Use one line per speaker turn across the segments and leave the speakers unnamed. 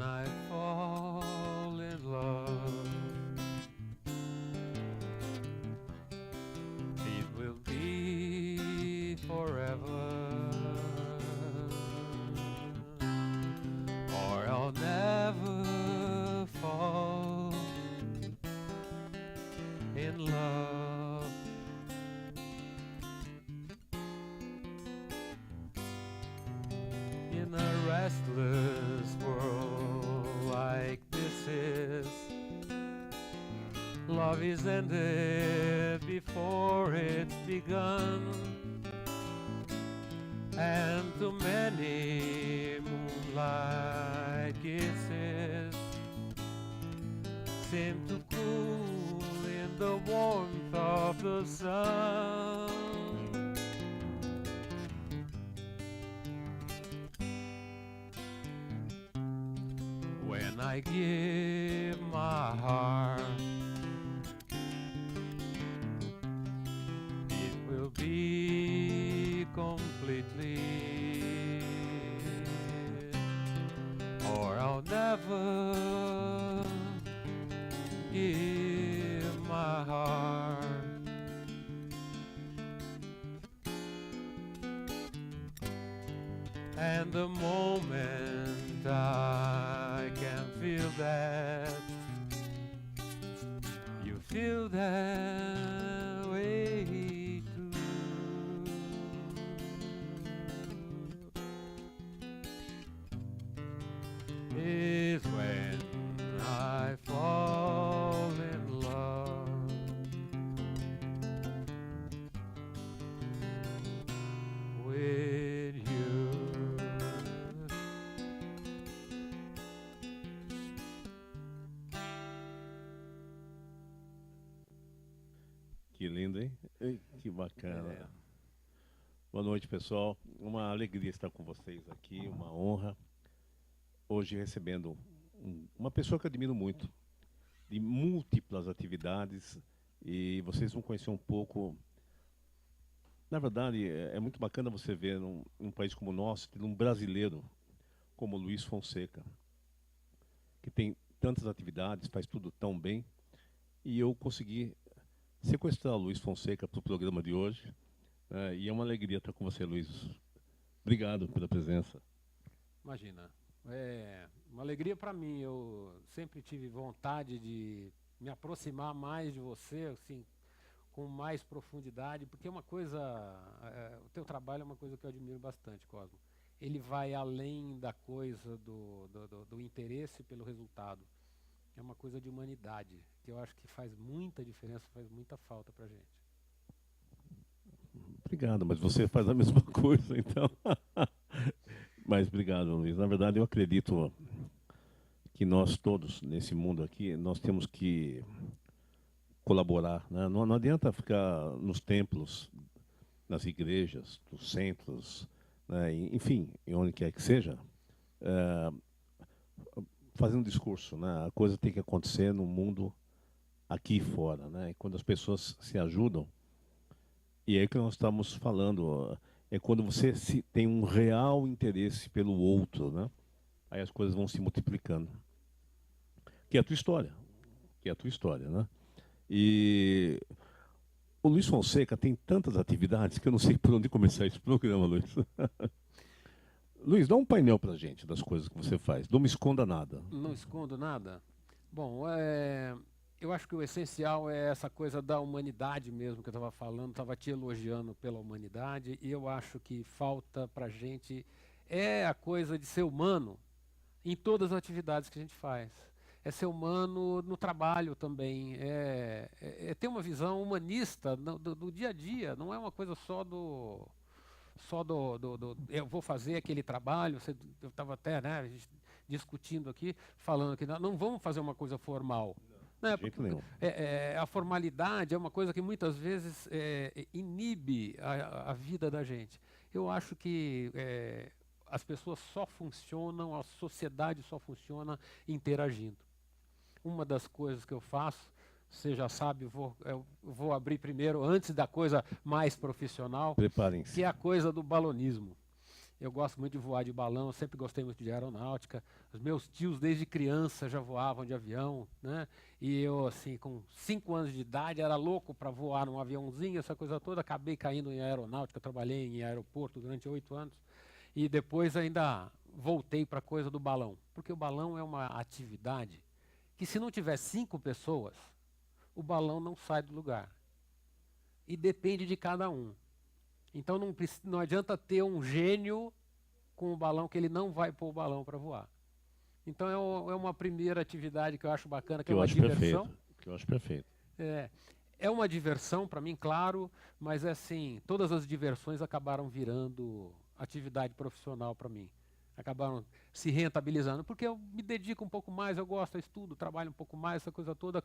I fall in love, it will be forever, or I'll never fall in love. In a restless world like this is, love is ended before it's begun, and too many moonlight kisses seem to cool in the warmth of the sun. When I give my heart, it will be completely, or I'll never give my heart. And the moment I can feel that, you feel that way too, is when I fall in love with you.
Que lindo, hein? Ei, que bacana.
É.
Boa noite, pessoal. Uma alegria estar com vocês aqui, uma honra. Hoje recebendo uma pessoa que eu admiro muito, de múltiplas atividades, e vocês vão conhecer um pouco. Na verdade, é muito bacana você ver num país como o nosso, ter um brasileiro como Luiz Fonseca, que tem tantas atividades, faz tudo tão bem, e eu consegui sequestrar o Luiz Fonseca para o programa de hoje, e é uma alegria estar com você, Luiz. Obrigado pela presença.
Imagina, é uma alegria para mim. Eu sempre tive vontade de me aproximar mais de você, assim, com mais profundidade, porque é uma coisa, o teu trabalho é uma coisa que eu admiro bastante, Cosmo. Ele vai além da coisa do interesse pelo resultado. É uma coisa de humanidade, que eu acho que faz muita diferença, faz muita falta para a gente.
Obrigado, mas você faz a mesma coisa, então. Mas obrigado, Luiz. Na verdade, eu acredito que nós todos, nesse mundo aqui, nós temos que colaborar, né? Não adianta ficar nos templos, nas igrejas, nos centros, né? Enfim, em onde quer que seja, fazendo discurso, né? A coisa tem que acontecer no mundo aqui fora, né? E quando as pessoas se ajudam, e é aí que nós estamos falando, é quando você tem um real interesse pelo outro, né? Aí as coisas vão se multiplicando. Que é a tua história, né? E o Luiz Fonseca tem tantas atividades que eu não sei por onde começar esse programa, Luiz. Luiz, dá um painel pra gente das coisas que você faz. Não me esconda nada.
Não escondo nada? Bom, eu acho que o essencial é essa coisa da humanidade mesmo que eu estava falando, estava te elogiando pela humanidade, e eu acho que falta para a gente a coisa de ser humano em todas as atividades que a gente faz. É ser humano no trabalho também, é ter uma visão humanista do dia a dia, não é uma coisa só do eu vou fazer aquele trabalho. Eu estava até, né, a gente discutindo aqui, falando que não vamos fazer uma coisa formal. Né,
De jeito nenhum.
a formalidade é uma coisa que muitas vezes inibe a vida da gente. Eu acho que as pessoas só funcionam, a sociedade só funciona interagindo. Uma das coisas que eu faço, você já sabe, eu vou abrir primeiro, antes da coisa mais profissional,
Preparem-se.
que é a coisa do balonismo. Eu gosto muito de voar de balão, sempre gostei muito de aeronáutica. Os meus tios, desde criança, já voavam de avião, né? E eu, assim, com 5 anos de idade, era louco para voar num aviãozinho, essa coisa toda. Acabei caindo em aeronáutica, trabalhei em aeroporto durante 8 anos. E depois ainda voltei para a coisa do balão. Porque o balão é uma atividade que, se não tiver 5 pessoas, o balão não sai do lugar. E depende de cada um. Então não adianta ter um gênio com o balão que ele não vai pôr o balão para voar. Então é uma primeira atividade que eu acho bacana, que é uma diversão.
Que eu acho perfeito.
É uma diversão para mim, claro, mas assim, todas as diversões acabaram virando atividade profissional para mim. Acabaram se rentabilizando, porque eu me dedico um pouco mais, eu gosto, eu estudo, trabalho um pouco mais, essa coisa toda,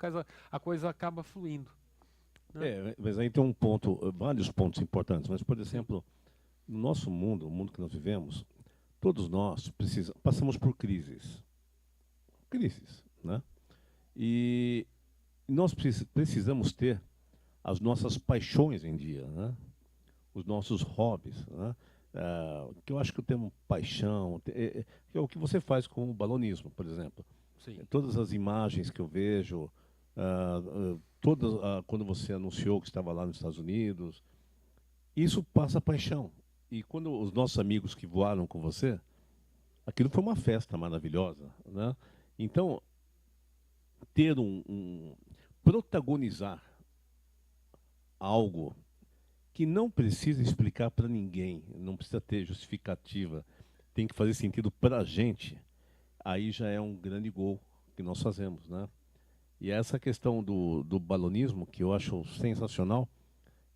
a coisa acaba fluindo. Né?
Mas aí tem um ponto, vários pontos importantes, mas, por exemplo, no nosso mundo, o mundo que nós vivemos, todos nós passamos por crises. Crises, né? E nós precisamos ter as nossas paixões em dia, né? Os nossos hobbies, né? Que eu acho que o termo paixão é o que você faz com o balonismo, por exemplo.
Sim.
Todas as imagens que eu vejo, quando você anunciou que estava lá nos Estados Unidos, isso passa paixão. E quando os nossos amigos que voaram com você, aquilo foi uma festa maravilhosa, né? Então, ter protagonizar algo que não precisa explicar para ninguém, não precisa ter justificativa, tem que fazer sentido para a gente, aí já é um grande gol que nós fazemos, né? E essa questão do balonismo, que eu acho sensacional,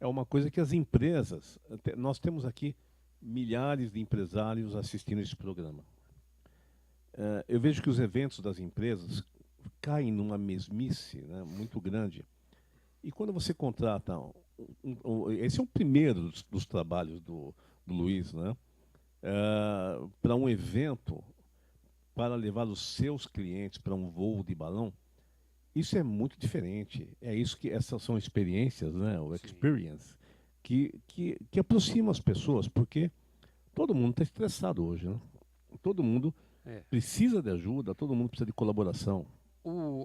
é uma coisa que as empresas, nós temos aqui milhares de empresários assistindo esse programa. Eu vejo que os eventos das empresas caem numa mesmice, né, muito grande. E quando você contrata, esse é o primeiro dos trabalhos do Luiz, né, para um evento, para levar os seus clientes para um voo de balão, isso é muito diferente. É isso que essas são experiências, né, o experience, que aproxima as pessoas, porque todo mundo está estressado hoje, né? Todo mundo precisa de ajuda, todo mundo precisa de colaboração.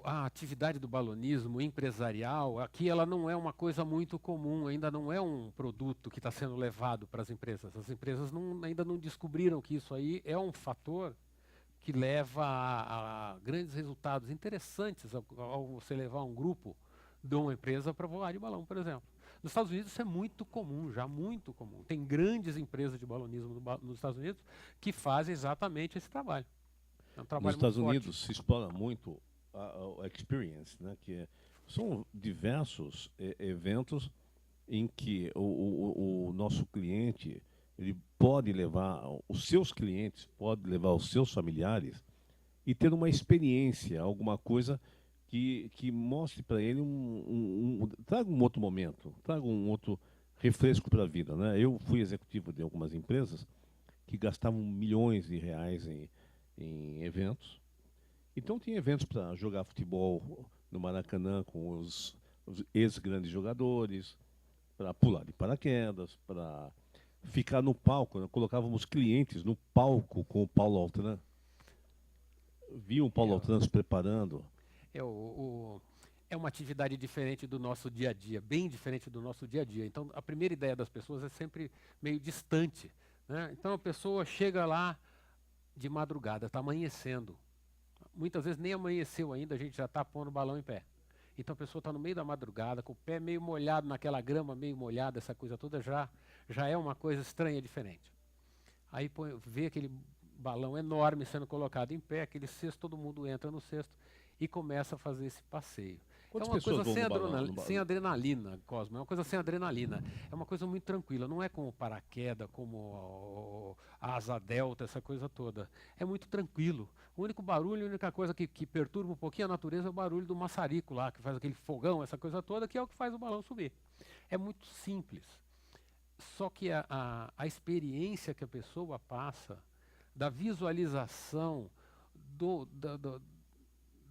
A atividade do balonismo empresarial, aqui ela não é uma coisa muito comum, ainda não é um produto que está sendo levado para as empresas. As empresas ainda não descobriram que isso aí é um fator que leva a grandes resultados interessantes ao você levar um grupo de uma empresa para voar de balão, por exemplo. Nos Estados Unidos isso é muito comum, já muito comum. Tem grandes empresas de balonismo nos Estados Unidos que fazem exatamente esse trabalho. É um trabalho
Nos Estados
muito
Unidos
forte.
se explora muito a experience, né? Que são diversos eventos em que o nosso cliente ele pode levar os seus clientes, pode levar os seus familiares e ter uma experiência, alguma coisa que mostre para ele traga um outro momento, traga um outro refresco para a vida, né? Eu fui executivo de algumas empresas que gastavam milhões de reais em eventos. Então tinha eventos para jogar futebol no Maracanã com os ex-grandes jogadores, para pular de paraquedas, para ficar no palco. Né? Colocávamos clientes no palco com o Paulo Altran. Viam o Paulo Altran se preparando.
É uma atividade diferente do nosso dia a dia, bem diferente do nosso dia a dia. Então, a primeira ideia das pessoas é sempre meio distante. Né? Então, a pessoa chega lá de madrugada, está amanhecendo. Muitas vezes nem amanheceu ainda, a gente já está pondo o balão em pé. Então, a pessoa está no meio da madrugada, com o pé meio molhado naquela grama, meio molhada, essa coisa toda, já é uma coisa estranha, diferente. Aí vê aquele balão enorme sendo colocado em pé, aquele cesto, todo mundo entra no cesto e começa a fazer esse passeio.
Quantas
é uma coisa sem
balão?
adrenalina, Cosmo, é uma coisa sem adrenalina. É uma coisa muito tranquila, não é como paraquedas, como a asa delta, essa coisa toda. É muito tranquilo. O único barulho, a única coisa que perturba um pouquinho a natureza é o barulho do maçarico lá, que faz aquele fogão, essa coisa toda, que é o que faz o balão subir. É muito simples. Só que a experiência que a pessoa passa, da visualização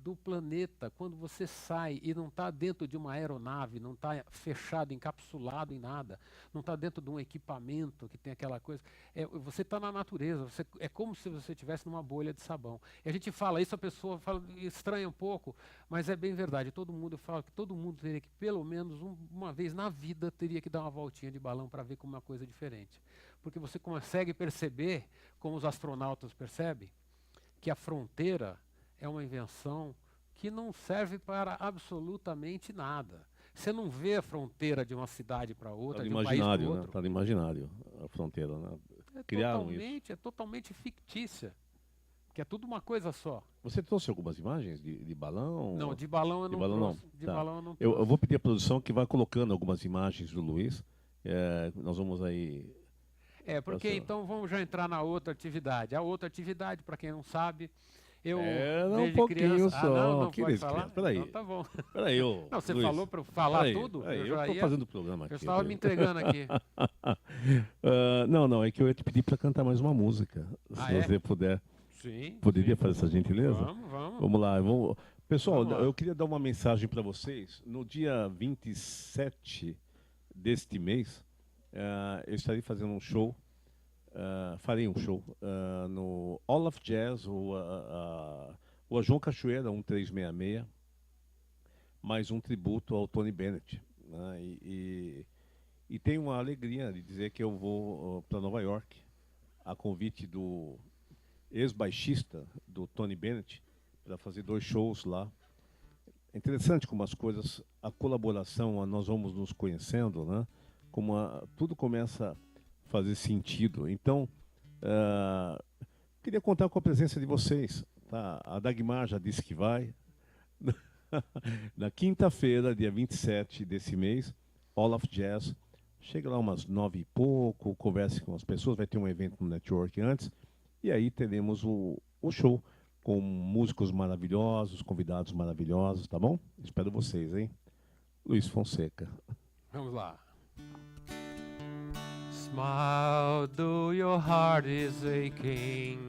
do planeta. Quando você sai e não está dentro de uma aeronave, não está fechado, encapsulado em nada, não está dentro de um equipamento que tem aquela coisa, você está na natureza, é como se você estivesse numa bolha de sabão. E a gente fala isso, a pessoa fala, estranha um pouco, mas é bem verdade. Todo mundo fala que todo mundo teria que, pelo menos uma vez na vida, teria que dar uma voltinha de balão para ver como é uma coisa diferente. Porque você consegue perceber, como os astronautas percebem, que a fronteira é uma invenção que não serve para absolutamente nada. Você não vê a fronteira de uma cidade para outra, de um país para outro.
Está no imaginário, a fronteira, né? Criaram isso.
É totalmente fictícia, que é tudo uma coisa só.
Você trouxe algumas imagens de balão?
Não, de balão eu não trouxe. De
Tá.
balão eu não
Eu
trouxe.
vou pedir à produção que vá colocando algumas imagens do Luiz. Nós vamos aí...
Porque então vamos já entrar na outra atividade. A outra atividade, para quem não sabe, eu
não, um pouquinho
criança...
só.
Não pode falar?
Peraí.
Então tá bom.
Peraí,
Não, você
Luiz,
falou para eu falar tudo?
eu estou fazendo o programa aqui.
Eu estava me entregando aqui.
Não, é que eu ia te pedir para cantar mais uma música. Se você puder.
Sim.
Poderia fazer essa gentileza?
Vamos.
Vamos lá. Pessoal,
Vamos lá.
eu queria dar uma mensagem para vocês. No dia 27 deste mês, eu estarei fazendo um show. Farei um show no Olaf Jazz, o João Cachoeira 1366, mais um tributo ao Tony Bennett, né? E tenho uma alegria de dizer que eu vou para Nova York, a convite do ex-baixista do Tony Bennett, para fazer 2 shows lá. É interessante como as coisas, a colaboração, nós vamos nos conhecendo, né? Como tudo começa fazer sentido. Então, queria contar com a presença de vocês. Tá? A Dagmar já disse que vai. Na quinta-feira, dia 27 desse mês, Olaf Jazz. Chega lá umas 9 e pouco, converse com as pessoas, vai ter um evento no network antes, e aí teremos o show com músicos maravilhosos, convidados maravilhosos, tá bom? Espero vocês, hein? Luiz Fonseca.
Vamos lá. Smile though your heart is aching,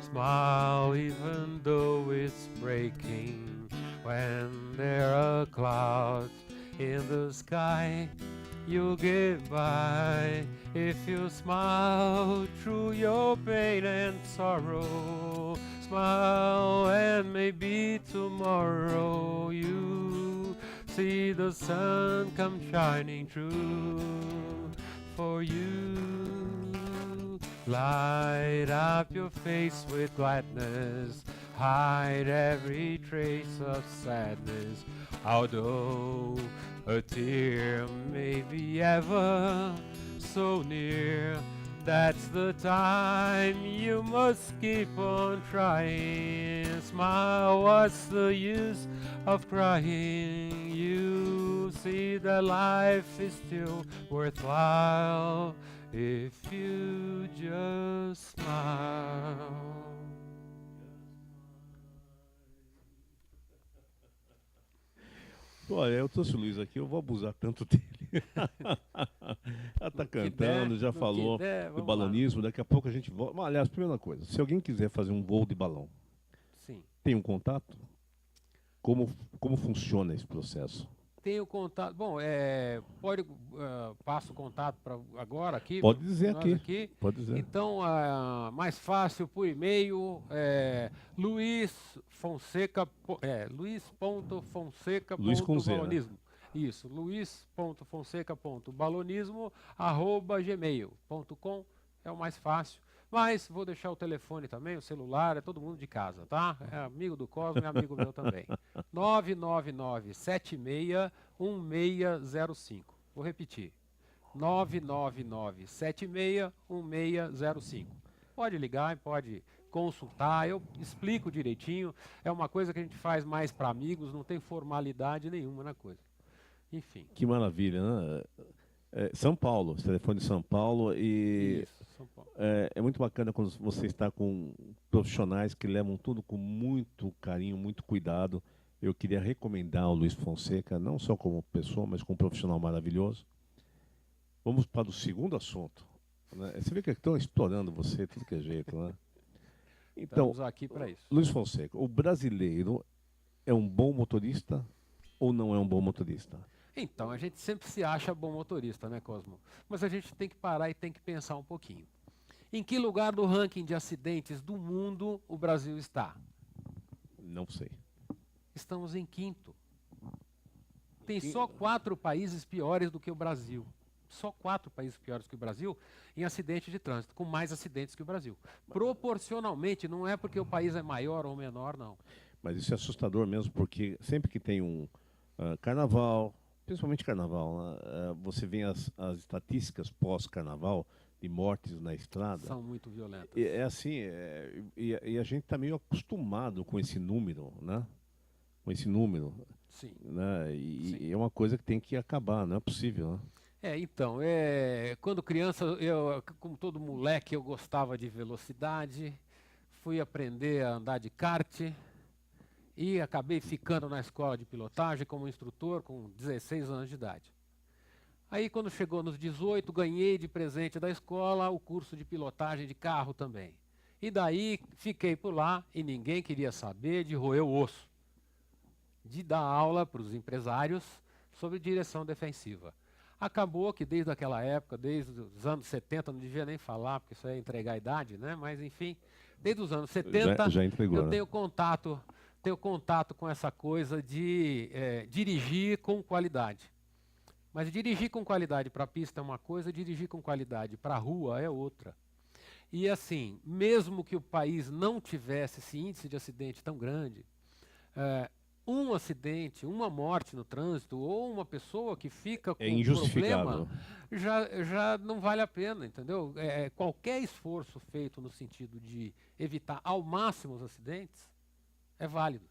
smile even though it's breaking. When there are clouds in the sky, you'll get by. If you smile through your pain and sorrow, smile and maybe tomorrow you see the sun come shining through for you. Light up your face with gladness, hide every trace of sadness. Although a tear may be ever so near, that's the time you must keep on trying. Smile, what's the use of crying? You see that life is still worthwhile if you just smile.
Olha, eu trouxe o Luiz aqui, eu vou abusar tanto dele. Ela está cantando, já falou do balonismo, daqui a pouco a gente volta. Aliás, primeira coisa, se alguém quiser fazer um voo de balão,
sim,
tem um contato? Como funciona esse processo?
Tem o contato. Bom, passo o contato para agora aqui.
Pode dizer aqui. Pode dizer.
Então, mais fácil por e-mail, luiz.fonseca.balonismo. Isso, luiz.fonseca.balonismo@gmail.com é o mais fácil. Mas vou deixar o telefone também, o celular, é todo mundo de casa, tá? É amigo do Cosmo, é amigo meu também. 999-76-1605. Vou repetir. 999-76-1605. Pode ligar, pode consultar, eu explico direitinho. É uma coisa que a gente faz mais para amigos, não tem formalidade nenhuma na coisa. Enfim.
Que maravilha, né? São Paulo, telefone de São Paulo e
isso, São Paulo.
É muito bacana quando você está com profissionais que levam tudo com muito carinho, muito cuidado. Eu queria recomendar o Luiz Fonseca, não só como pessoa, mas como profissional maravilhoso. Vamos para o segundo assunto, né? Você vê que estão explorando você, tudo que é jeito, né? Então,
estamos aqui para isso.
Luiz Fonseca, o brasileiro é um bom motorista ou não é um bom motorista?
Então, a gente sempre se acha bom motorista, né, Cosmo? Mas a gente tem que parar e tem que pensar um pouquinho. Em que lugar do ranking de acidentes do mundo o Brasil está?
Não sei.
Estamos em quinto. Tem só 4 países piores do que o Brasil. Só 4 países piores que o Brasil em acidente de trânsito, com mais acidentes que o Brasil. Proporcionalmente, não é porque o país é maior ou menor, não.
Mas isso é assustador mesmo, porque sempre que tem um carnaval, principalmente carnaval, né, você vê as estatísticas pós-carnaval de mortes na estrada.
São muito violentas.
É assim, e a gente está meio acostumado com esse número, né? Com esse número.
Sim.
Né?
Sim.
E é uma coisa que tem que acabar, não é possível, né?
Então, quando criança, como todo moleque, eu gostava de velocidade, fui aprender a andar de kart e acabei ficando na escola de pilotagem como instrutor com 16 anos de idade. Aí, quando chegou nos 18, ganhei de presente da escola o curso de pilotagem de carro também. E daí fiquei por lá e ninguém queria saber de roer o osso, de dar aula para os empresários sobre direção defensiva. Acabou que desde aquela época, desde os anos 70, não devia nem falar, porque isso é entregar a idade, né? Mas enfim, desde os anos 70
já entregou,
eu
né?
tenho contato com essa coisa de dirigir com qualidade. Mas dirigir com qualidade para a pista é uma coisa, dirigir com qualidade para a rua é outra. E assim, mesmo que o país não tivesse esse índice de acidente tão grande, um acidente, uma morte no trânsito ou uma pessoa que fica com um problema já não vale a pena, entendeu? Qualquer esforço feito no sentido de evitar ao máximo os acidentes é válido.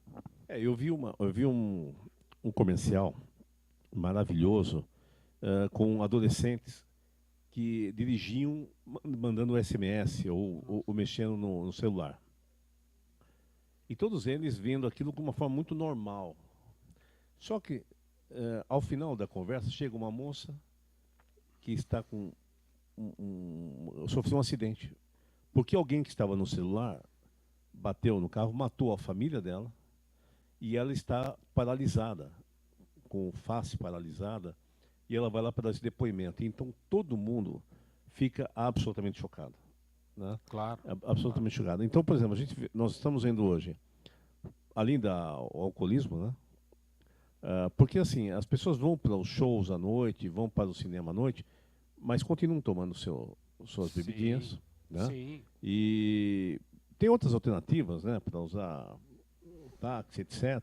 Eu vi um comercial maravilhoso com adolescentes que dirigiam mandando SMS ou mexendo no celular. E todos eles vendo aquilo de uma forma muito normal. Só que, ao final da conversa, chega uma moça que está com sofreu um acidente. Porque alguém que estava no celular bateu no carro, matou a família dela, e ela está paralisada, com face paralisada, e ela vai lá para dar esse depoimento. Então, todo mundo fica absolutamente chocado. Né?
Claro.
Absolutamente chocado. Então, por exemplo, nós estamos vendo hoje, além do alcoolismo, né? Porque assim, as pessoas vão para os shows à noite, vão para o cinema à noite, mas continuam tomando suas bebidinhas. Né?
Sim.
E tem outras alternativas, né, para usar táxi, etc.,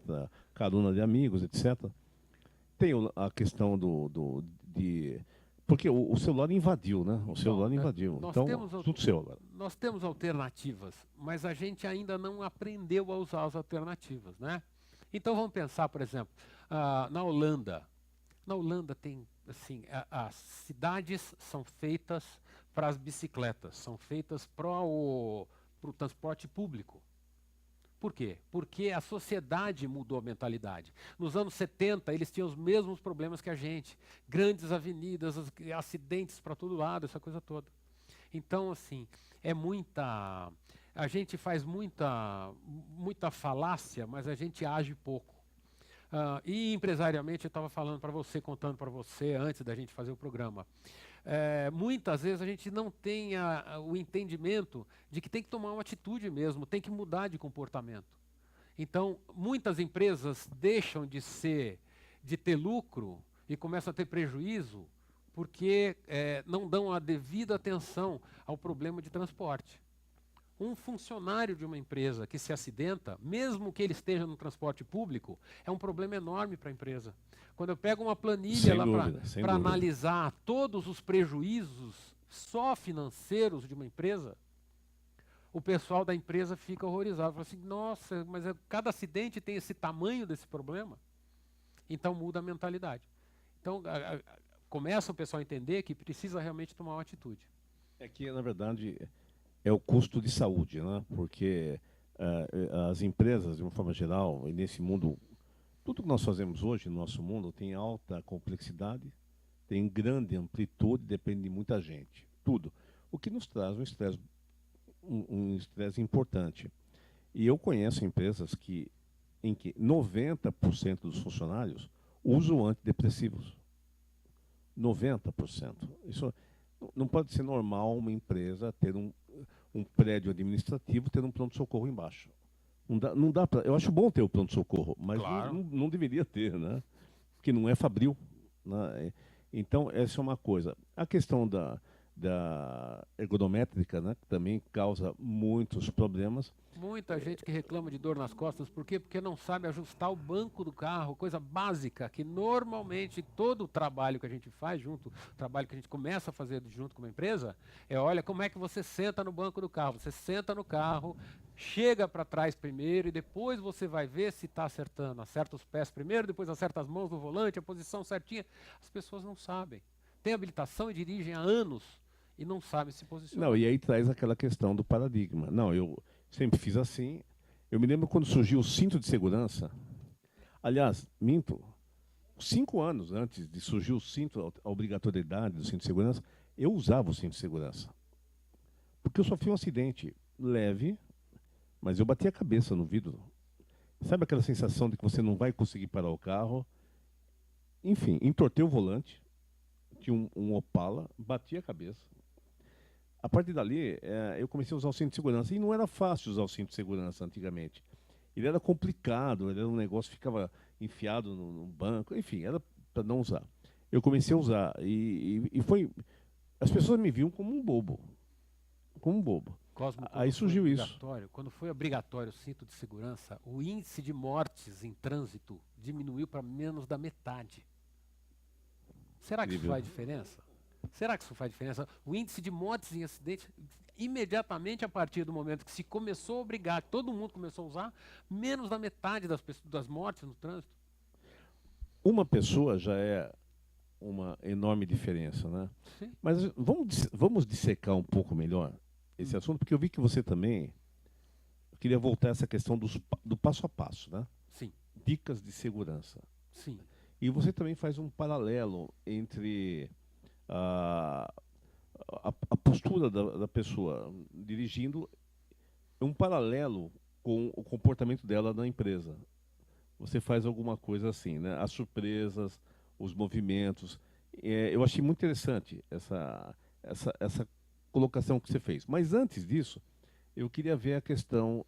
carona de amigos, etc. Tem a questão porque o celular invadiu, né? O celular invadiu. Então, tudo seu agora.
Nós temos alternativas, mas a gente ainda não aprendeu a usar as alternativas, né? Então vamos pensar, por exemplo, na Holanda. Na Holanda tem, assim, as cidades são feitas para as bicicletas, são feitas para o transporte público. Por quê? Porque a sociedade mudou a mentalidade. Nos anos 70, eles tinham os mesmos problemas que a gente. Grandes avenidas, acidentes para todo lado, essa coisa toda. Então, assim, a gente faz muita falácia, mas a gente age pouco. E empresariamente, eu estava falando para você, contando para você, antes da gente fazer o programa. Muitas vezes a gente não tem o entendimento de que tem que tomar uma atitude mesmo, tem que mudar de comportamento. Então, muitas empresas deixam de ter lucro e começam a ter prejuízo porque não dão a devida atenção ao problema de transporte. Um funcionário de uma empresa que se acidenta, mesmo que ele esteja no transporte público, é um problema enorme para a empresa. Quando eu pego uma planilha lá para analisar todos os prejuízos só financeiros de uma empresa, o pessoal da empresa fica horrorizado. Fala assim, nossa, mas cada acidente tem esse tamanho desse problema? Então muda a mentalidade. Então começa o pessoal a entender que precisa realmente tomar uma atitude.
É que, na verdade, é o custo de saúde, né? Porque as empresas, de uma forma geral, e nesse mundo, tudo que nós fazemos hoje no nosso mundo tem alta complexidade, tem grande amplitude, depende de muita gente, tudo. O que nos traz um estresse importante. E eu conheço empresas que em que 90% dos funcionários usam antidepressivos. 90%. Isso não pode ser normal uma empresa ter um prédio administrativo ter um pronto-socorro embaixo. Não dá pra, eu acho bom ter o pronto-socorro, mas
Claro.
não deveria ter, né? Porque não é fabril. Né? Então, essa é uma coisa. A questão da ergonométrica, né, que também causa muitos problemas.
Muita gente que reclama de dor nas costas, por quê? Porque não sabe ajustar o banco do carro, coisa básica, que normalmente todo o trabalho que a gente faz junto, o trabalho que a gente começa a fazer junto com uma empresa, olha como é que você senta no banco do carro. Você senta no carro, chega para trás primeiro e depois você vai ver se está acertando. Acerta os pés primeiro, depois acerta as mãos no volante, a posição certinha. As pessoas não sabem. Tem habilitação e dirigem há anos e não sabem se posicionar.
Não, e aí traz aquela questão do paradigma. Não, eu sempre fiz assim. Eu me lembro quando surgiu o cinto de segurança. Aliás, minto, 5 anos antes de surgir o cinto, a obrigatoriedade do cinto de segurança, eu usava o cinto de segurança. Porque eu sofri um acidente leve, mas eu bati a cabeça no vidro. Sabe aquela sensação de que você não vai conseguir parar o carro? Enfim, entortei o volante, tinha um Opala, bati a cabeça. A partir dali, eu comecei a usar o cinto de segurança. E não era fácil usar o cinto de segurança antigamente. Ele era complicado, ele era um negócio que ficava enfiado no banco, enfim, era para não usar. Eu comecei a usar e foi... As pessoas me viam como um bobo. Como um bobo.
Cosmo,
Aí surgiu isso.
Quando foi obrigatório o cinto de segurança, o índice de mortes em trânsito diminuiu para menos da metade. Será que isso faz diferença? Será que isso faz diferença? O índice de mortes em acidentes, imediatamente a partir do momento que se começou a obrigar, todo mundo começou a usar, menos da metade das mortes no trânsito.
Uma pessoa já é uma enorme diferença, né?
Sim.
Mas vamos dissecar um pouco melhor esse assunto, porque eu vi que você também queria voltar a essa questão do passo a passo, né?
Sim.
Dicas de segurança.
Sim.
E você também faz um paralelo entre a postura da pessoa dirigindo, um paralelo com o comportamento dela na empresa. Você faz alguma coisa assim, né? As surpresas, os movimentos. Eu achei muito interessante essa colocação que você fez. Mas antes disso, eu queria ver a questão,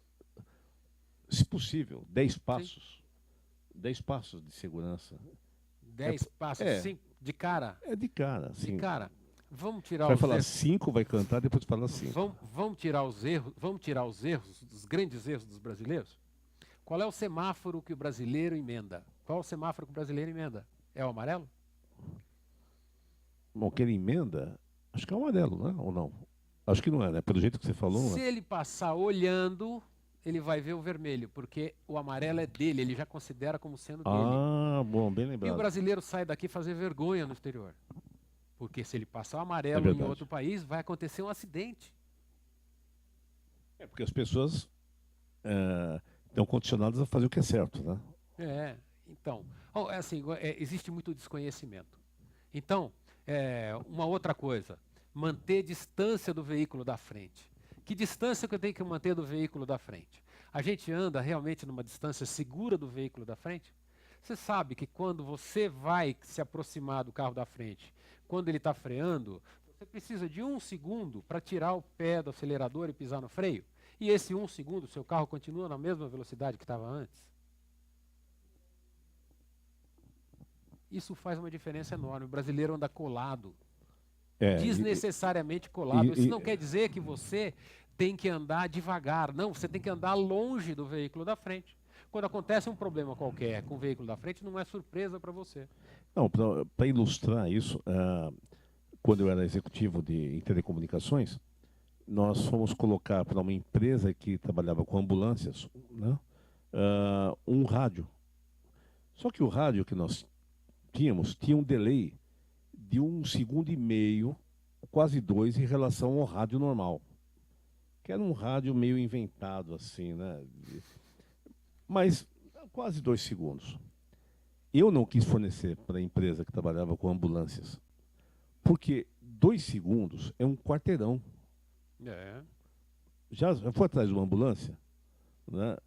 se possível, 10 passos. Sim. 10 passos de segurança.
10 passos, sim, de cara?
É de cara, sim.
De cara. Vamos tirar
vai
os
falar
erros.
5, vai cantar, depois fala 5.
Vamos tirar os erros, os grandes erros dos brasileiros? Qual é o semáforo que o brasileiro emenda? Qual é o semáforo que o brasileiro emenda? É o amarelo?
Bom, que ele emenda, acho que é o amarelo, né? Ou não? Acho que não é, né? Pelo jeito que você falou.
Se ele passar olhando, ele vai ver o vermelho, porque o amarelo é dele, ele já considera como sendo dele.
Ah, bom, bem lembrado.
E o brasileiro sai daqui fazer vergonha no exterior. Porque se ele passar o amarelo em outro país, vai acontecer um acidente.
É porque as pessoas estão condicionadas a fazer o que é certo, né?
Então, assim, existe muito desconhecimento. Então, uma outra coisa, manter distância do veículo da frente. Que distância que eu tenho que manter do veículo da frente? A gente anda realmente numa distância segura do veículo da frente? Você sabe que quando você vai se aproximar do carro da frente, quando ele está freando, você precisa de 1 segundo para tirar o pé do acelerador e pisar no freio? E esse 1 segundo, seu carro continua na mesma velocidade que estava antes? Isso faz uma diferença enorme. O brasileiro anda colado. Desnecessariamente colado. Isso não quer dizer que você tem que andar devagar. Não, você tem que andar longe do veículo da frente. Quando acontece um problema qualquer com o veículo da frente, não é surpresa para você.
Não, para ilustrar isso, quando eu era executivo em telecomunicações, nós fomos colocar para uma empresa que trabalhava com ambulâncias, né, um rádio. Só que o rádio que nós tinha um delay de 1,5 segundos, quase 2, em relação ao rádio normal. Que era um rádio meio inventado, assim, né? Mas quase 2 segundos. Eu não quis fornecer para a empresa que trabalhava com ambulâncias, porque 2 segundos é um quarteirão. Já foi atrás de uma ambulância? Né?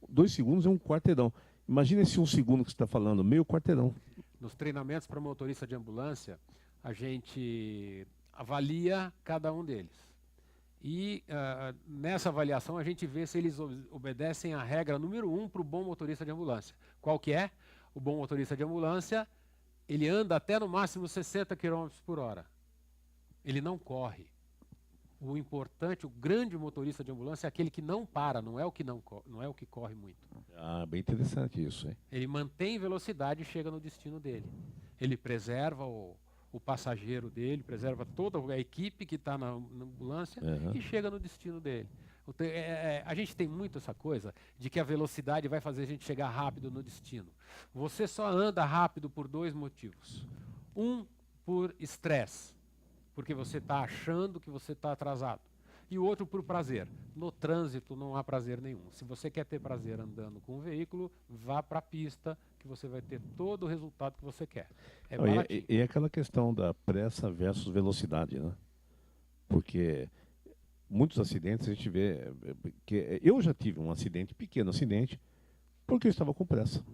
2 segundos é um quarteirão. Imagina esse 1 segundo que você está falando, meio quarteirão.
Nos treinamentos para motorista de ambulância, a gente avalia cada um deles. E nessa avaliação a gente vê se eles obedecem à regra número 1 para o bom motorista de ambulância. Qual que é? O bom motorista de ambulância, ele anda até no máximo 60 km por hora. Ele não corre. O importante, o grande motorista de ambulância é aquele que não para, não é o que corre muito.
Ah, bem interessante isso, hein?
Ele mantém velocidade e chega no destino dele. Ele preserva o passageiro dele, preserva toda a equipe que está na ambulância e chega no destino dele. A gente tem muito essa coisa de que a velocidade vai fazer a gente chegar rápido no destino. Você só anda rápido por 2 motivos. Um, por estresse, porque você está achando que você está atrasado. E o outro por prazer. No trânsito não há prazer nenhum. Se você quer ter prazer andando com um veículo, vá para a pista, que você vai ter todo o resultado que você quer.
E aquela questão da pressa versus velocidade, né? Porque muitos acidentes a gente vê que eu já tive um acidente, pequeno acidente, porque eu estava com pressa.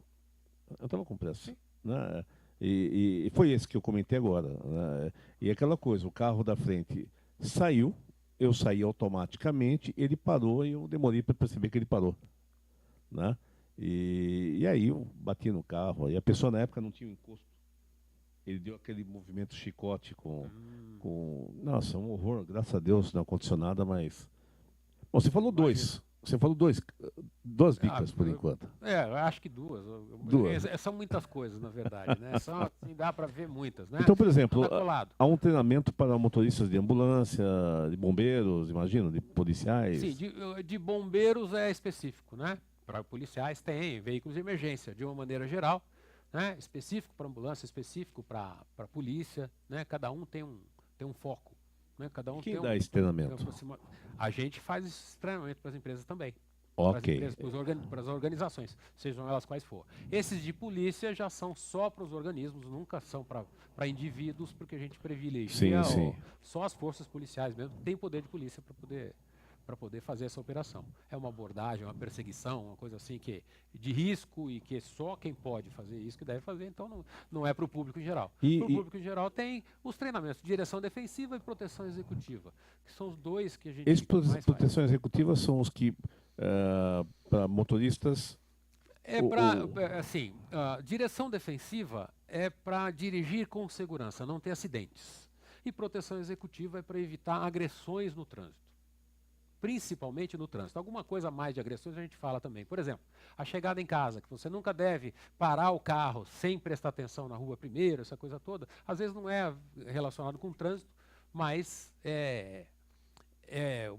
Eu estava com pressa, né? E foi esse que eu comentei agora, né? E aquela coisa, o carro da frente saiu, eu saí automaticamente, ele parou e eu demorei para perceber que ele parou, né? E aí eu bati no carro, e a pessoa na época não tinha um encosto. Ele deu aquele movimento chicote nossa, um horror, graças a Deus não aconteceu nada, mas... Bom, você falou duas dicas por enquanto.
Eu acho que duas. São muitas coisas, na verdade, né? Assim, dá para ver muitas, né?
Então, por exemplo, há um treinamento para motoristas de ambulância, de bombeiros, imagino, de policiais?
Sim, de bombeiros é específico, né? Para policiais tem veículos de emergência, de uma maneira geral, né? Específico para ambulância, específico para polícia, né? Cada um tem um foco. Né? Cada um
Quem dá esse treinamento?
A gente faz esse treinamento para as empresas também.
Ok.
Para as organizações, sejam elas quais for. Esses de polícia já são só para os organismos, nunca são para indivíduos, porque a gente privilegia só as forças policiais mesmo, tem poder de polícia para poder fazer essa operação. É uma abordagem, uma perseguição, uma coisa assim que de risco e que só quem pode fazer isso que deve fazer, então não é para o público em geral. Para o público em geral tem os treinamentos de direção defensiva e proteção executiva, que são os dois que a gente mais
proteção
faz.
executiva são os que, para motoristas...
Direção defensiva é para dirigir com segurança, não ter acidentes. E proteção executiva é para evitar agressões no trânsito. Principalmente no trânsito. Alguma coisa a mais de agressões a gente fala também. Por exemplo, a chegada em casa, que você nunca deve parar o carro sem prestar atenção na rua primeiro, essa coisa toda, às vezes não é relacionado com o trânsito, mas é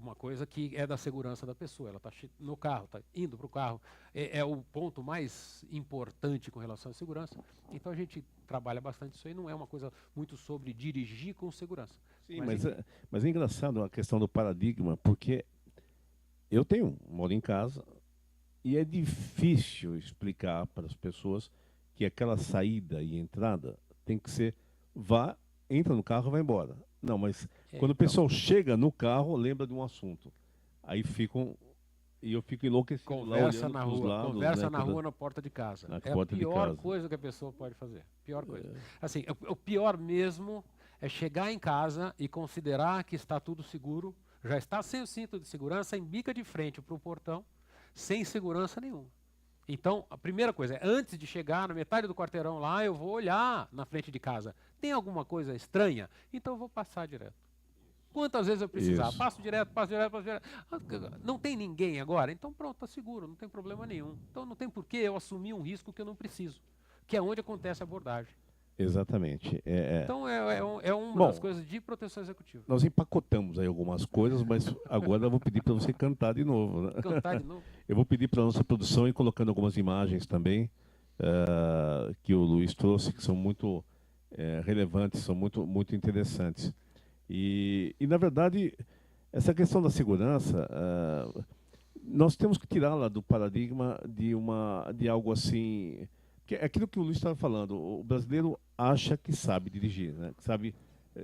uma coisa que é da segurança da pessoa. Ela está no carro, está indo para o carro, é o ponto mais importante com relação à segurança. Então a gente trabalha bastante isso aí, não é uma coisa muito sobre dirigir com segurança.
Sim, mas é engraçado a questão do paradigma, porque eu moro em casa e é difícil explicar para as pessoas que aquela saída e entrada tem que ser entra no carro e vai embora. Não, mas quando o pessoal chega no carro, lembra de um assunto. Aí e eu fico enlouquecido
conversa
lá
na rua,
lados,
conversa na rua na porta de casa. É a pior coisa que a pessoa pode fazer. Pior coisa. Assim, o pior mesmo é chegar em casa e considerar que está tudo seguro, já está sem o cinto de segurança, embica de frente para o portão, sem segurança nenhuma. Então, a primeira coisa é, antes de chegar na metade do quarteirão lá, eu vou olhar na frente de casa. Tem alguma coisa estranha? Então eu vou passar direto. Quantas vezes eu precisar?
Isso.
Passo direto, passo direto, passo direto. Não tem ninguém agora? Então pronto, está seguro, não tem problema nenhum. Então não tem por que eu assumir um risco que eu não preciso, que é onde acontece a abordagem.
Exatamente.
Então é uma das coisas de proteção executiva.
Nós empacotamos aí algumas coisas, mas agora eu vou pedir para você cantar de novo. Né?
Cantar de novo?
Eu vou pedir para a nossa produção ir colocando algumas imagens também, que o Luiz trouxe, que são muito relevantes, são muito, muito interessantes. E, na verdade, essa questão da segurança, nós temos que tirá-la do paradigma de algo assim... É aquilo que o Luiz estava falando, o brasileiro acha que sabe dirigir, né? Que sabe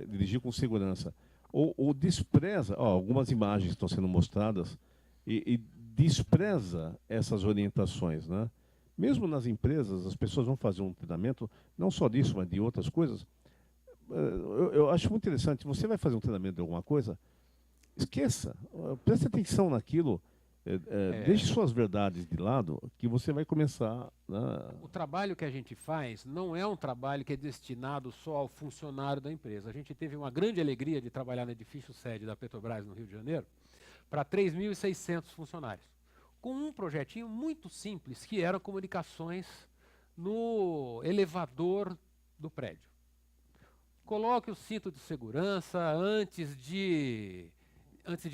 dirigir com segurança. Ou despreza, algumas imagens estão sendo mostradas, e despreza essas orientações, né? Mesmo nas empresas, as pessoas vão fazer um treinamento, não só disso, mas de outras coisas. Eu acho muito interessante. Você vai fazer um treinamento de alguma coisa, esqueça, preste atenção naquilo, deixe suas verdades de lado, que você vai começar. Né?
O trabalho que a gente faz não é um trabalho que é destinado só ao funcionário da empresa. A gente teve uma grande alegria de trabalhar no edifício sede da Petrobras, no Rio de Janeiro, para 3.600 funcionários, com um projetinho muito simples, que era comunicações no elevador do prédio. Coloque o cinto de segurança antes de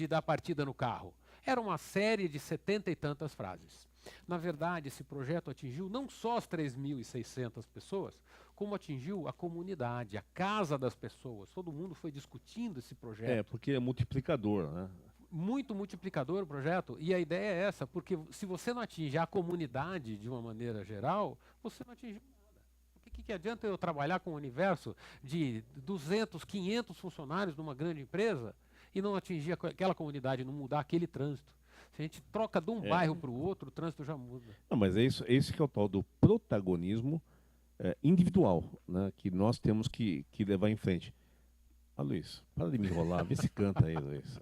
dar partida no carro. Era uma série de 70 e tantas frases. Na verdade, esse projeto atingiu não só as 3.600 pessoas, como atingiu a comunidade, a casa das pessoas. Todo mundo foi discutindo esse projeto.
Porque é multiplicador, né?
Muito multiplicador o projeto, e a ideia é essa, porque se você não atinge a comunidade de uma maneira geral, você não atinge nada. O que adianta eu trabalhar com um universo de 200, 500 funcionários numa grande empresa e não atingir aquela comunidade, não mudar aquele trânsito? Se a gente troca de um bairro para o outro, o trânsito já muda.
Não, mas esse que é o tal do protagonismo individual, né, que nós temos que levar em frente. Luiz, para de me enrolar, vê se canta aí, Luiz.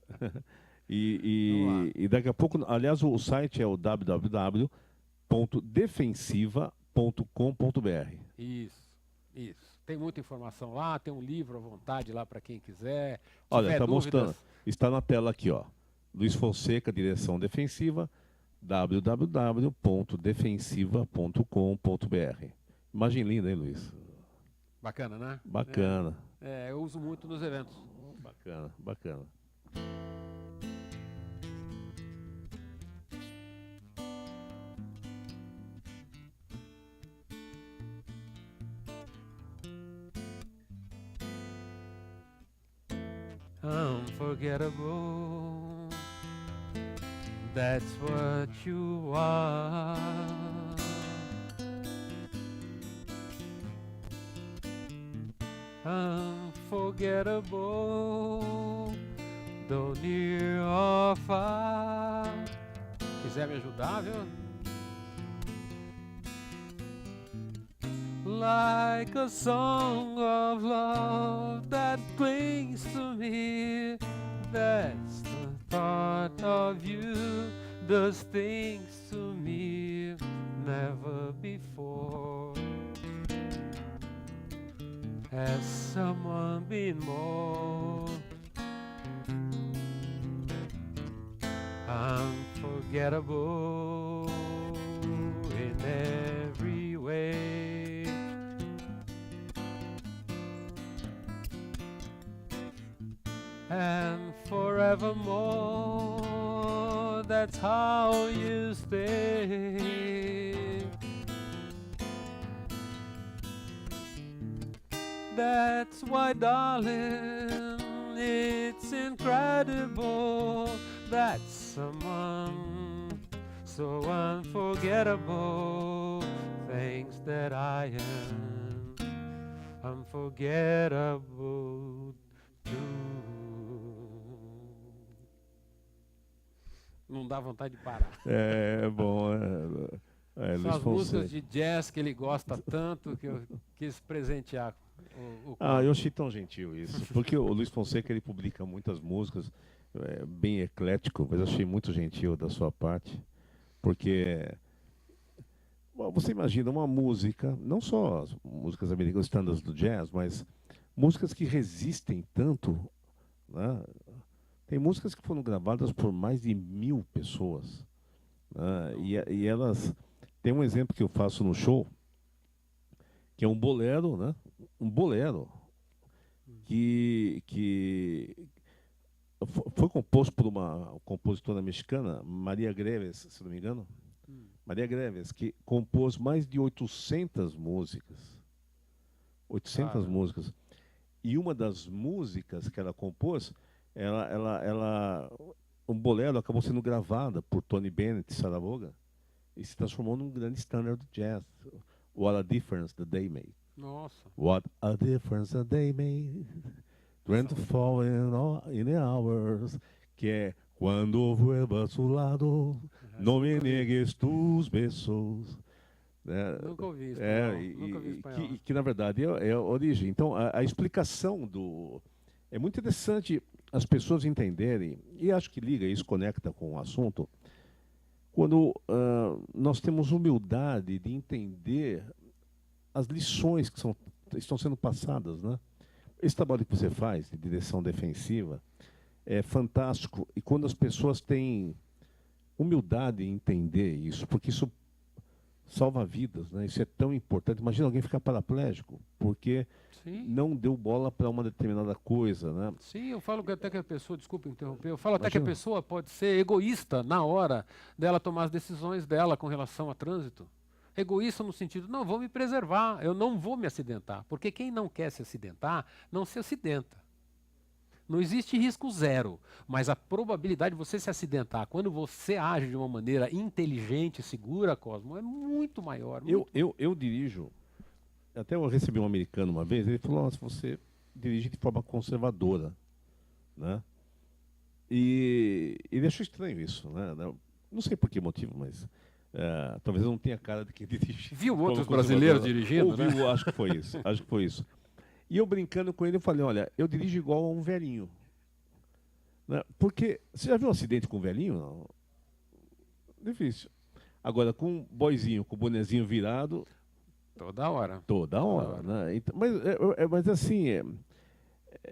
E daqui a pouco, aliás, o site é o www.defensiva.com.br.
Isso. Tem muita informação lá, tem um livro à vontade lá para quem quiser.
Olha, está mostrando, está na tela aqui, ó. Luiz Fonseca, direção defensiva, www.defensiva.com.br. Imagem linda, hein, Luiz?
Bacana, né?
Bacana.
Eu uso muito nos eventos.
Bacana.
Unforgettable, that's what you are. Unforgettable, though near or far. Quiser me ajudar, viu? Like a song of love that clings to me. That's the thought of you does things to me never before. Has someone been more unforgettable in every way? And forevermore, that's how you stay. That's why, darling, it's incredible that someone so unforgettable thinks that I am unforgettable too. Não dá vontade de parar.
É bom.
São as músicas de jazz que ele gosta tanto que eu quis presentear.
Eu achei tão gentil isso, porque o Luiz Fonseca ele publica muitas músicas, bem eclético, mas eu achei muito gentil da sua parte, porque você imagina uma música, não só as músicas americanas, standards do jazz, mas músicas que resistem tanto, né? Tem músicas que foram gravadas por mais de 1.000 pessoas, né? E elas... Tem um exemplo que eu faço no show, que é um bolero, né? Um bolero que foi composto por uma compositora mexicana, Maria Greves, se não me engano. Maria Greves, que compôs mais de 800 músicas. 800 músicas. E uma das músicas que ela compôs, um bolero acabou sendo gravada por Tony Bennett e Sarah Vaughan e se transformou num grande standard de jazz. What a difference the day made.
Nossa.
What a difference a day made. Rain to fall in the hours. Que é Quando vuelvas a su lado, não me negues tus besos.
Nunca ouvi espanhol. Nunca ouvi espanhol.
Que, na verdade, é a origem. Então, a explicação é muito interessante as pessoas entenderem, e acho que liga, isso conecta com o assunto, quando nós temos humildade de entender as lições que estão sendo passadas, né? Esse trabalho que você faz, de direção defensiva, é fantástico. E quando as pessoas têm humildade em entender isso, porque isso salva vidas, né? Isso é tão importante. Imagina alguém ficar paraplégico porque não deu bola para uma determinada coisa, né?
Sim, eu falo que até que a pessoa, desculpa interromper, eu falo até que a pessoa pode ser egoísta na hora dela tomar as decisões dela com relação a trânsito. Egoísta no sentido, não, vou me preservar, eu não vou me acidentar. Porque quem não quer se acidentar, não se acidenta. Não existe risco zero, mas a probabilidade de você se acidentar quando você age de uma maneira inteligente, segura, Cosmo, é muito maior.
Eu dirijo, até eu recebi um americano uma vez, ele falou, nossa, você dirige de forma conservadora, né? E ele achou estranho isso, né? Não sei por que motivo, mas talvez eu não tenha cara de quem dirige.
Viu outros brasileiros dirigindo,
né? Ouviu, acho que foi isso, acho que foi isso. E eu brincando com ele, eu falei, olha, eu dirijo igual a um velhinho. Né? Porque, você já viu um acidente com um velhinho? Não. Difícil. Agora, com um boizinho, com o bonezinho virado...
Toda hora.
Toda hora. Né? Então, mas assim,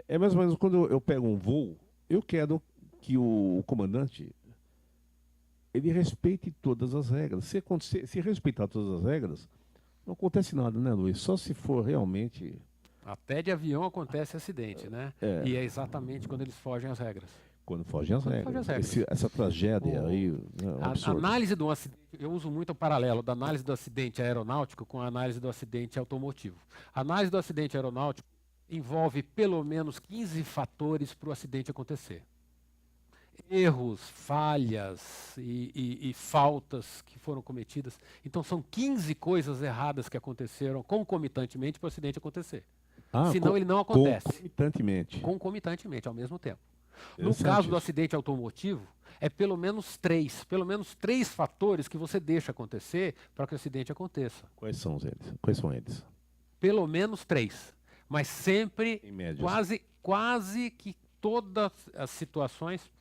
é mais ou menos quando eu pego um voo, eu quero que o comandante ele respeite todas as regras. Se respeitar todas as regras, não acontece nada, né, Luiz? Só se for realmente...
Até de avião acontece acidente, né? E é exatamente quando eles fogem às regras.
Quando fogem às regras. Essa tragédia aí é um absurdo.
A análise de um acidente, eu uso muito o paralelo da análise do acidente aeronáutico com a análise do acidente automotivo. A análise do acidente aeronáutico envolve pelo menos 15 fatores para o acidente acontecer. Erros, falhas e faltas que foram cometidas. Então são 15 coisas erradas que aconteceram concomitantemente para o acidente acontecer. Senão ele não acontece. Concomitantemente, ao mesmo tempo. No caso do acidente automotivo, é pelo menos três fatores que você deixa acontecer para que o acidente aconteça.
Quais são eles?
Pelo menos 3. Mas sempre, quase que todas as situações,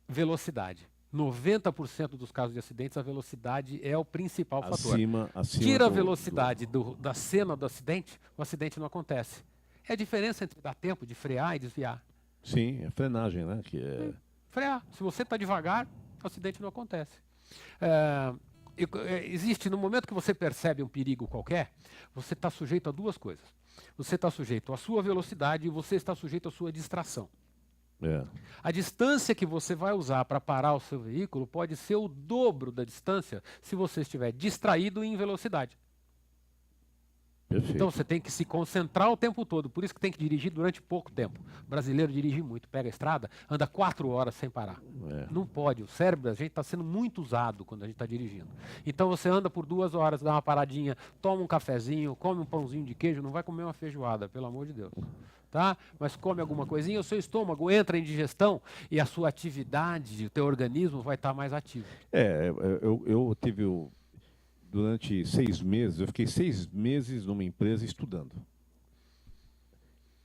velocidade. 90% dos casos de acidentes, a velocidade é o principal fator. Tira a velocidade da cena do acidente, o acidente não acontece. É a diferença entre dar tempo de frear e desviar.
Sim, é frenagem, né?
Frear. Se você está devagar, o acidente não acontece. Existe, no momento que você percebe um perigo qualquer, você está sujeito a duas coisas. Você está sujeito à sua velocidade e você está sujeito à sua distração. A distância que você vai usar para parar o seu veículo pode ser o dobro da distância se você estiver distraído em velocidade.
Perfeito.
Então você tem que se concentrar o tempo todo, por isso que tem que dirigir durante pouco tempo. O brasileiro dirige muito, pega a estrada, anda 4 horas sem parar. Não pode, o cérebro da gente está sendo muito usado quando a gente está dirigindo. Então você anda por 2 horas, dá uma paradinha, toma um cafezinho, come um pãozinho de queijo, não vai comer uma feijoada, pelo amor de Deus. Tá? Mas come alguma coisinha, o seu estômago entra em digestão e a sua atividade, o teu organismo vai estar mais ativo.
Eu tive durante 6 meses, eu fiquei 6 meses numa empresa estudando.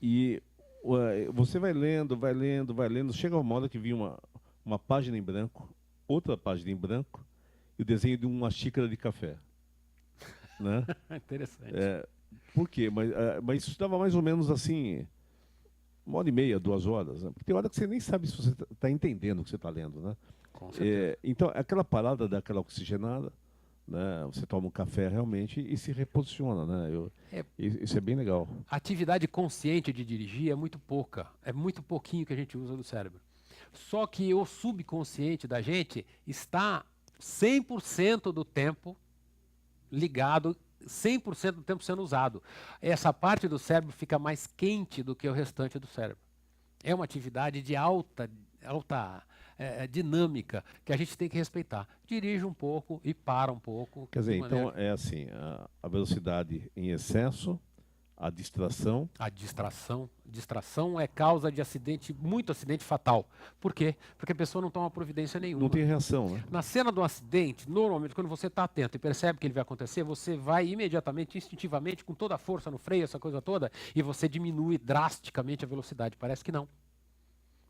E você vai lendo, chega uma hora que vinha uma página em branco, outra página em branco, e o desenho de uma xícara de café. Né?
Interessante.
Por quê? Mas isso dava mais ou menos assim, 1h30, 2 horas. Né? Porque tem hora que você nem sabe se você está entendendo o que você está lendo. Né?
Com certeza.
Então, aquela parada daquela oxigenada, né? Você toma um café realmente e se reposiciona. Né? Isso é bem legal.
A atividade consciente de dirigir é muito pouca. É muito pouquinho que a gente usa do cérebro. Só que o subconsciente da gente está 100% do tempo ligado, 100% do tempo sendo usado. Essa parte do cérebro fica mais quente do que o restante do cérebro. É uma atividade de alta dinâmica que a gente tem que respeitar. Dirige um pouco e para um pouco.
Quer dizer, então é assim, a velocidade em excesso, A distração.
A distração é causa de acidente, muito acidente fatal. Por quê? Porque a pessoa não toma providência nenhuma.
Não tem reação, né?
Na cena do acidente, normalmente, quando você está atento e percebe que ele vai acontecer, você vai imediatamente, instintivamente, com toda a força no freio, essa coisa toda, e você diminui drasticamente a velocidade. Parece que não.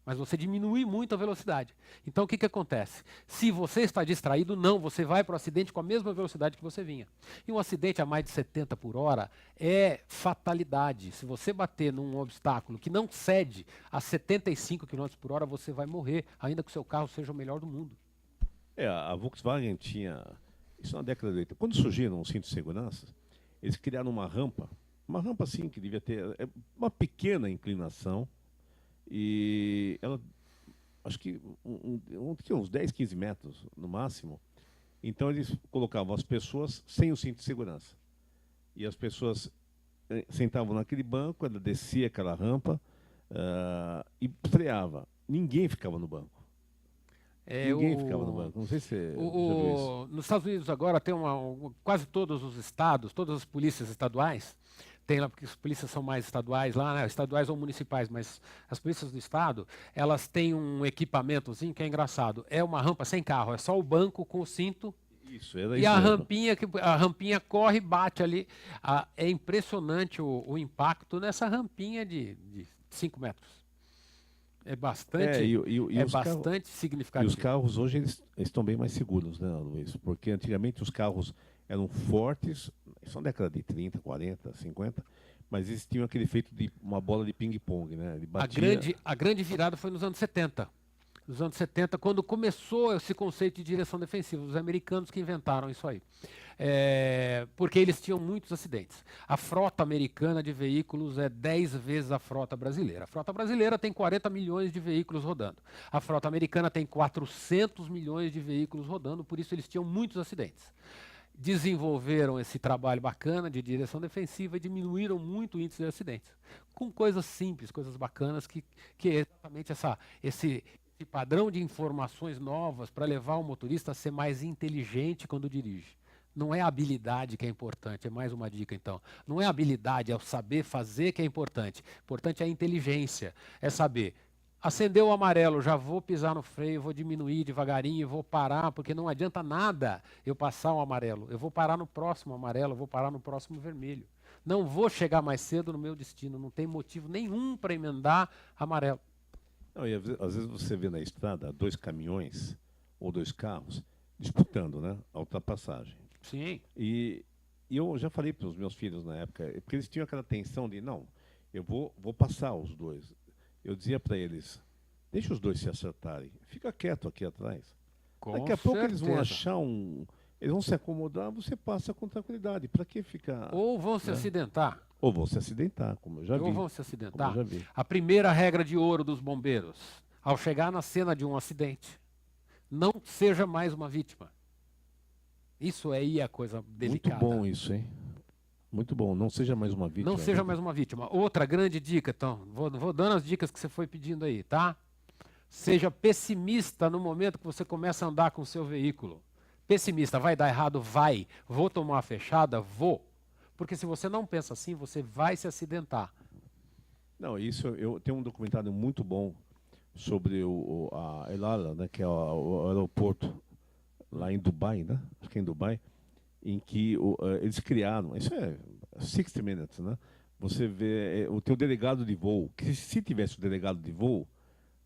Mas você diminui muito a velocidade. Então, o que acontece? Se você está distraído, não, você vai para o acidente com a mesma velocidade que você vinha. E um acidente a mais de 70 por hora é fatalidade. Se você bater num obstáculo que não cede a 75 km por hora, você vai morrer, ainda que o seu carro seja o melhor do mundo.
A Volkswagen tinha, isso na década de 80, quando surgiram os cintos de segurança, eles criaram uma rampa assim, que devia ter uma pequena inclinação, e ela, acho que uns 10, 15 metros no máximo. Então eles colocavam as pessoas sem o cinto de segurança. E as pessoas sentavam naquele banco, ela descia aquela rampa e freava. Ninguém ficava no banco. Ninguém ficava no banco. Não sei se você já viu isso.
Nos Estados Unidos agora tem quase todos os estados, todas as polícias estaduais, tem lá, porque as polícias são mais estaduais lá, né? Estaduais ou municipais, mas as polícias do estado, elas têm um equipamentozinho que é engraçado. É uma rampa sem carro, é só o banco com o cinto.
Isso, era
e
isso
a rampinha corre e bate ali. É impressionante o impacto nessa rampinha de 5 metros. É bastante, bastante significativo.
E os carros hoje eles estão bem mais seguros, né, Luiz? Porque antigamente os carros eram fortes, são década de 30, 40, 50, mas eles tinham aquele efeito de uma bola de ping-pong, né? Ele batia...
A grande virada foi nos anos 70. Nos anos 70, quando começou esse conceito de direção defensiva, os americanos que inventaram isso aí. Porque eles tinham muitos acidentes. A frota americana de veículos é 10 vezes a frota brasileira. A frota brasileira tem 40 milhões de veículos rodando. A frota americana tem 400 milhões de veículos rodando, por isso eles tinham muitos acidentes. Desenvolveram esse trabalho bacana de direção defensiva e diminuíram muito o índice de acidentes. Com coisas simples, coisas bacanas, que é exatamente esse padrão de informações novas para levar o motorista a ser mais inteligente quando dirige. Não é a habilidade que é importante, é mais uma dica então. Não é a habilidade, é o saber fazer que é importante. Importante é a inteligência, é saber, acendeu o amarelo, já vou pisar no freio, vou diminuir devagarinho, vou parar, porque não adianta nada eu passar o amarelo. Eu vou parar no próximo amarelo, eu vou parar no próximo vermelho. Não vou chegar mais cedo no meu destino, não tem motivo nenhum para emendar amarelo.
Não, e às vezes você vê na estrada 2 caminhões ou 2 carros disputando, né, a ultrapassagem.
Sim.
E eu já falei para os meus filhos na época, porque eles tinham aquela tensão de, não, eu vou passar os 2. Eu dizia para eles, deixa os 2 se acertarem, fica quieto aqui atrás. Daqui a pouco eles vão achar eles vão se acomodar, você passa com tranquilidade. Para que ficar...
Ou vão se acidentar.
Ou vão se acidentar, como eu já vi.
Ou vão se acidentar.
Como eu já vi.
A primeira regra de ouro dos bombeiros, ao chegar na cena de um acidente, não seja mais uma vítima. Isso aí é a coisa delicada.
Muito bom isso, hein? Muito bom. Não seja mais uma vítima.
Não seja mais uma vítima. Outra grande dica, então, vou dando as dicas que você foi pedindo aí, tá? Seja pessimista no momento que você começa a andar com o seu veículo. Pessimista, vai dar errado? Vai. Vou tomar uma fechada? Vou. Porque se você não pensa assim, você vai se acidentar.
Não, isso eu tenho um documentário muito bom sobre a El Ala, né, que é o aeroporto lá em Dubai, né? Acho que é em Dubai, em que eles criaram, isso é 60 Minutes, né? Você vê o teu delegado de voo, que se tivesse o delegado de voo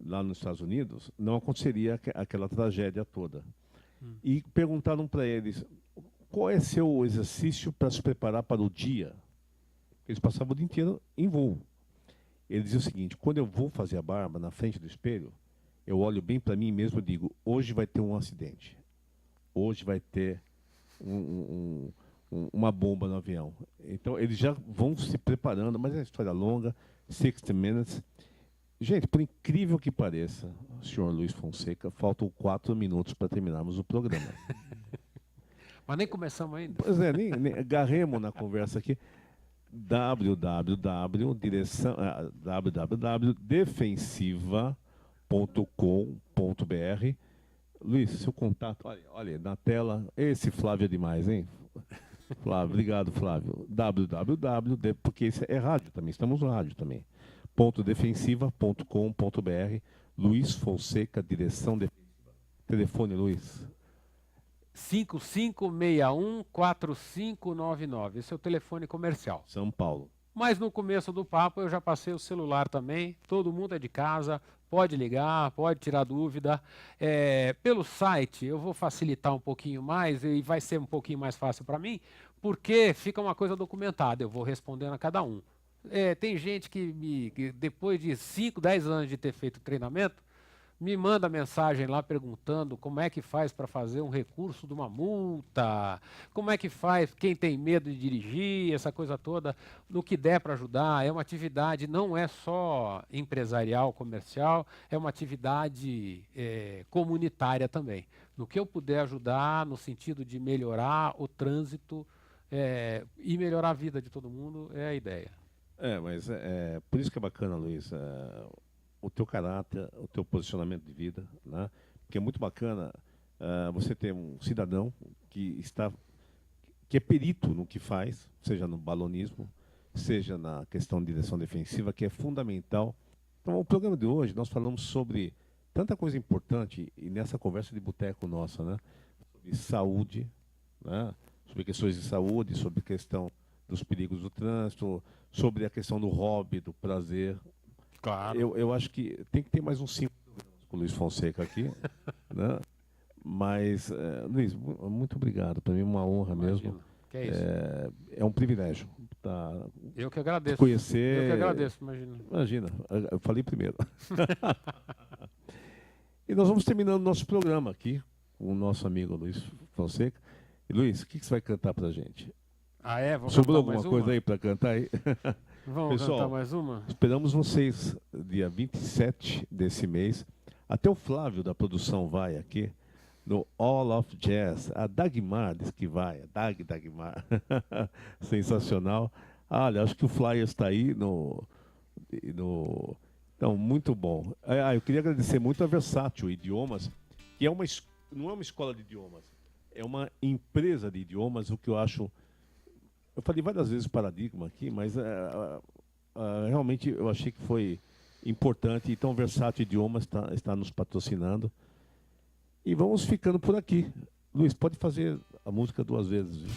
lá nos Estados Unidos, não aconteceria aquela tragédia toda. E perguntaram para eles, qual é seu exercício para se preparar para o dia? Eles passavam o dia inteiro em voo. Ele dizia o seguinte, quando eu vou fazer a barba na frente do espelho, eu olho bem para mim mesmo e digo, hoje vai ter um acidente. Hoje vai ter uma bomba no avião. Então, eles já vão se preparando, mas é uma história longa, 60 Minutes. Gente, por incrível que pareça, senhor Luiz Fonseca, faltam 4 minutos para terminarmos o programa.
Mas nem começamos ainda.
Pois é, nem agarremos na conversa aqui. www.defensiva.com.br. Luiz, seu contato, olha na tela. Esse Flávio é demais, hein? Flávio, obrigado, Flávio. Porque isso é rádio também, estamos no rádio também. .defensiva.com.br. Luiz Fonseca, direção defensiva. Telefone, Luiz.
5561-4599. Esse é o telefone comercial.
São Paulo.
Mas no começo do papo eu já passei o celular também. Todo mundo é de casa, pode ligar, pode tirar dúvida. Pelo site eu vou facilitar um pouquinho mais e vai ser um pouquinho mais fácil para mim, porque fica uma coisa documentada, eu vou respondendo a cada um. Tem gente que depois de 5, 10 anos de ter feito treinamento, me manda mensagem lá perguntando como é que faz para fazer um recurso de uma multa, como é que faz quem tem medo de dirigir, essa coisa toda, no que der para ajudar. É uma atividade, não é só empresarial, comercial, é uma atividade comunitária também. No que eu puder ajudar, no sentido de melhorar o trânsito e melhorar a vida de todo mundo, é a ideia.
Mas por isso que é bacana, Luiz, o teu caráter, o teu posicionamento de vida, né? Porque é muito bacana você ter um cidadão que é perito no que faz, seja no balonismo, seja na questão de direção defensiva, que é fundamental. Então, o programa de hoje, nós falamos sobre tanta coisa importante, e nessa conversa de boteco nossa, né? Sobre saúde, né? Sobre questões de saúde, sobre a questão dos perigos do trânsito, sobre a questão do hobby, do prazer.
Claro.
Eu acho que tem que ter mais uns 5 programas com o Luiz Fonseca aqui, né? Mas, Luiz, muito obrigado. Para mim é uma honra. Imagina. Mesmo.
Que é isso?
É um privilégio.
Eu que agradeço.
Conhecer.
Eu que agradeço, imagina.
Imagina, eu falei primeiro. E nós vamos terminando o nosso programa aqui com o nosso amigo Luiz Fonseca. E, Luiz, o que você vai cantar para a gente?
Vamos
Sobrou alguma coisa aí para cantar aí?
Vamos
Pessoal,
cantar mais uma?
Esperamos vocês dia 27 desse mês. Até o Flávio da produção vai aqui no All of Jazz. A Dagmar diz que vai. A Dagmar. Sensacional. Olha, acho que o Flyer está aí Então, muito bom. Eu queria agradecer muito a Versátil Idiomas, que não é uma escola de idiomas, é uma empresa de idiomas, o que eu acho... Eu falei várias vezes paradigma aqui, mas realmente eu achei que foi importante. Então, Versátil Idiomas está nos patrocinando. E vamos ficando por aqui. Luiz, pode fazer a música 2 vezes. Viu?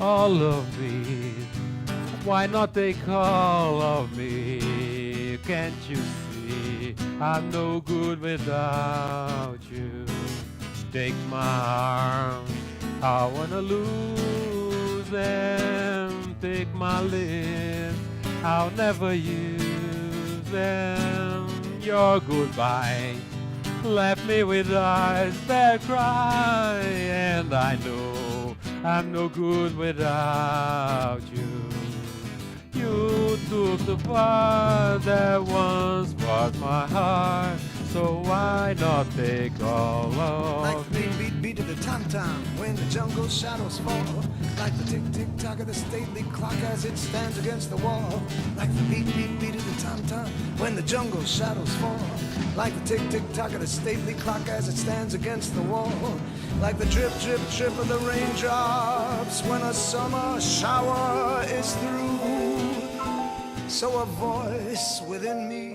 All of me, why not take all of me? Can't you see I'm no good without you? Take my arms, I wanna lose them. Take my lips, I'll never use them. Your goodbye left me with eyes that cry, and I know I'm no good without you. You took the part that once was my heart, so why not take all of
like the
me?
beat, beat of the tom-tom when the jungle shadows fall. Like the tick-tick-tock of the stately clock as it stands against the wall. Like the beat, beat, beat of the tom-tom when the jungle shadows fall. Like the tick-tick-tock of the stately clock as it stands against the wall. Like the drip, drip, drip of the raindrops when a summer shower is through. So a voice within me